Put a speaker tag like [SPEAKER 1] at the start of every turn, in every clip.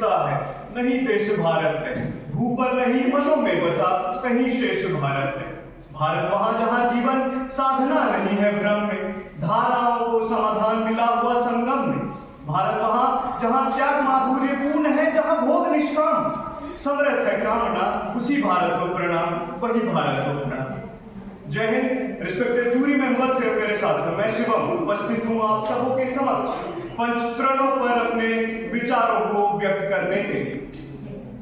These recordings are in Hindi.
[SPEAKER 1] दिखता है, नहीं देश भारत है। भू पर नहीं मनों में बसा कहीं शेष भारत है। भारत वहां जहां जीवन साधना नहीं है भ्रम में, धाराओं को समाधान मिला हुआ संगम में। भारत वहां जहां त्याग माधुर्य पूर्ण है, जहां भोग निष्काम समरस है कामना, उसी भारत को प्रणाम, वही भारत को प्रणाम। जय हिंद। रिस्पेक्टेड जूरी मेंबर्स से मेरे साथ मैं शिवम उपस्थित हूं आप सबों के समक्ष पंचप्रणों पर अपने विचारों को व्यक्त करने के लिए।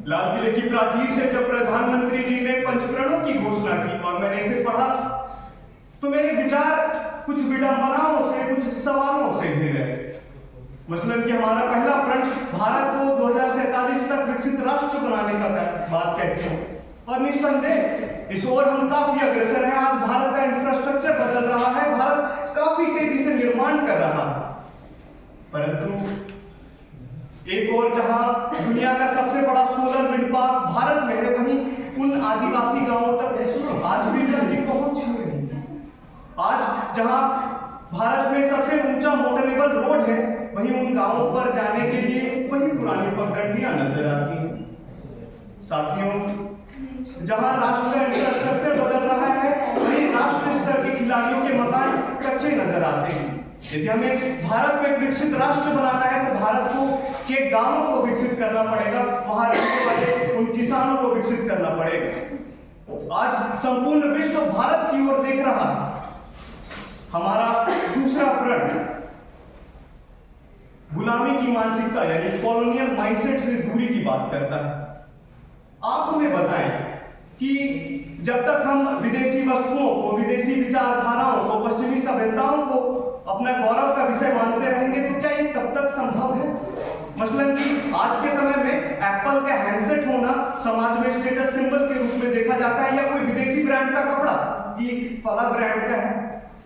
[SPEAKER 1] लाल किले की प्राचीर से जब प्रधानमंत्री जी ने पंचप्रणों की घोषणा की और मैंने इसे पढ़ा तो मेरे विचार कुछ विडंबनाओं से, कुछ सवालों से घिर गए। मसलन कि हमारा पहला प्रण भारत को 2047 तक विकसित राष्ट्र बनाने का बात कहते हैं और निस्संदेह इस ओर हम काफी अग्रसर हैं। आज भारत का इंफ्रास्ट्रक्चर बदल रहा है, भारत काफी तेजी से निर्माण कर रहा है। परंतु एक और जहां दुनिया का सबसे बड़ा सोलर विंड पार्क भारत में है, वहीं उन आदिवासी गांवों तक आज भी बिजली पहुंच नहीं है। आज जहां भारत में सबसे ऊंचा मोटरेबल रोड है, वहीं उन गांवों पर जाने के लिए वही पुरानी पगडंडियां नजर आती हैं। साथियों, जहां राष्ट्र का इंफ्रास्ट्रक्चर बदल रहा है, वहीं राष्ट्र स्तर के खिलाड़ियों के मकान कच्चे नजर आते हैं। यदि हमें भारत में विकसित राष्ट्र बनाना है तो भारत को के गांवों को विकसित करना पड़ेगा, वहां रहने वाले उन किसानों को विकसित करना पड़ेगा। आज संपूर्ण विश्व भारत की ओर देख रहा है। हमारा दूसरा प्रण गुलामी की मानसिकता यानी कॉलोनियल माइंडसेट से दूरी की बात करता है। आप हमें बताएं कि जब तक हम विदेशी वस्तुओं को, विदेशी विचारधाराओं को, पश्चिमी सभ्यताओं को अपना गौरव का विषय मानते रहेंगे तो क्या ये तब तक संभव है? मसलन कि आज के समय में एप्पल का हैंडसेट होना समाज में स्टेटस सिंबल के रूप में देखा जाता है, या कोई विदेशी ब्रांड का कपड़ा कि फला ब्रांड का है,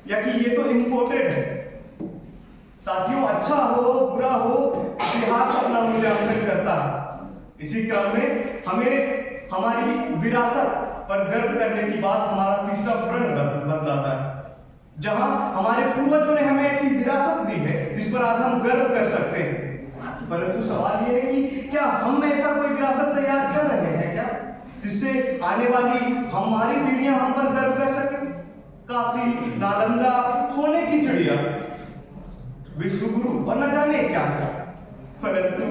[SPEAKER 1] या कि ये तो इंपोर्टेड है। साथियों, अच्छा हो बुरा हो, इतिहास अपना मूल्यांकन करता है। इसी क्रम में हमें हमारी विरासत पर गर्व करने की बात हमारा तीसरा प्रण बतलाता है। जहां हमारे पूर्वजों ने हमें ऐसी विरासत दी है जिस पर आज हम गर्व कर सकते हैं। परंतु सवाल यह है कि क्या हम ऐसा कोई विरासत तैयार कर रहे हैं क्या, जिससे आने वाली हमारी पीढ़ियां हम पर गर्व कर सके? काशी, नालंदा, सोने की चिड़िया, विश्वगुरु और न जाने क्या क्या। परंतु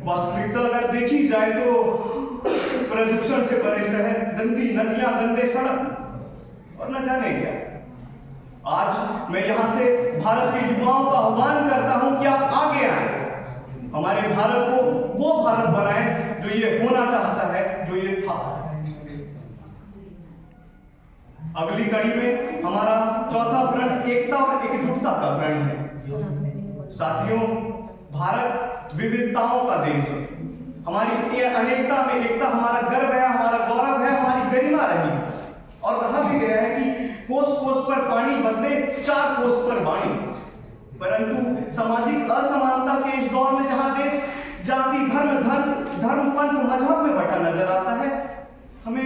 [SPEAKER 1] वास्तविकता अगर देखी जाए तो प्रदूषण से भरे शहर, गंदी नदियां, गंदे सड़क और न जाने क्या। आज मैं यहां से भारत के युवाओं का आह्वान करता हूं कि आप आगे आए, हमारे भारत को वो भारत बनाएं जो ये होना चाहता है, जो ये था। अगली कड़ी में हमारा चौथा प्रण एकता और एकजुटता का प्रण है। साथियों, भारत विविधताओं का देश है। हमारी अनेकता में एकता हमारा गर्व है, हमारा गौरव है, हमारी गरिमा रही। और कहा भी गया है कि कोस कोस पर पानी बदले, 4 कोस पर वाणी। परंतु सामाजिक असमानता के इस दौर में जहां देश जाति, धर्म, पंथ, मजहब में बटा नजर आता है, हमें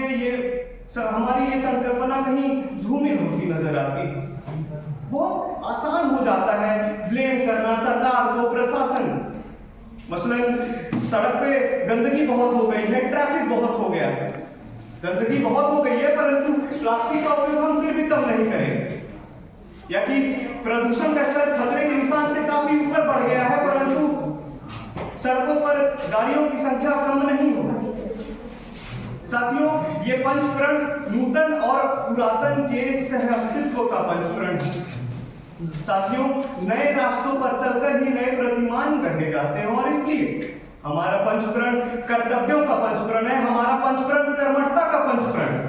[SPEAKER 1] हमारी ये संकल्पना कहीं धूमिल होती नजर आती है। बहुत आसान हो जाता है ब्लेम करना सरकार को, प्रशासन। मसलन सड़क पे गंदगी बहुत हो गई है, ट्रैफिक बहुत हो गया है, गंदगी बहुत हो गई है, परंतु प्लास्टिक का उपयोग हम फिर भी कम नहीं करेंगे। या कि प्रदूषण का स्तर खतरे के निशान से काफी ऊपर बढ़ गया है, परंतु सड़कों पर गाड़ियों की संख्या कम नहीं हो। साथियों, ये पंचप्रण नूतन और पुरातन के सहअस्तित्व का पंचप्रण है। साथियों, नए रास्तों पर चलकर ही नए प्रतिमान गढ़े जाते हैं और इसलिए हमारा पंचप्रण कर्तव्यों का पंचप्रण है, हमारा पंचप्रण कर्मठता का पंचप्रण है,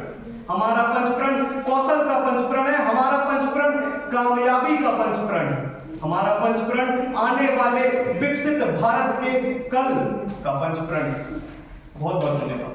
[SPEAKER 1] हमारा पंचप्रण कौशल का पंचप्रण है, हमारा पंचप्रण कामयाबी का पंचप्रण है, हमारा पंचप्रण आने वाले विकसित भारत के कल का पंचप्रण है। बहुत बहुत धन्यवाद।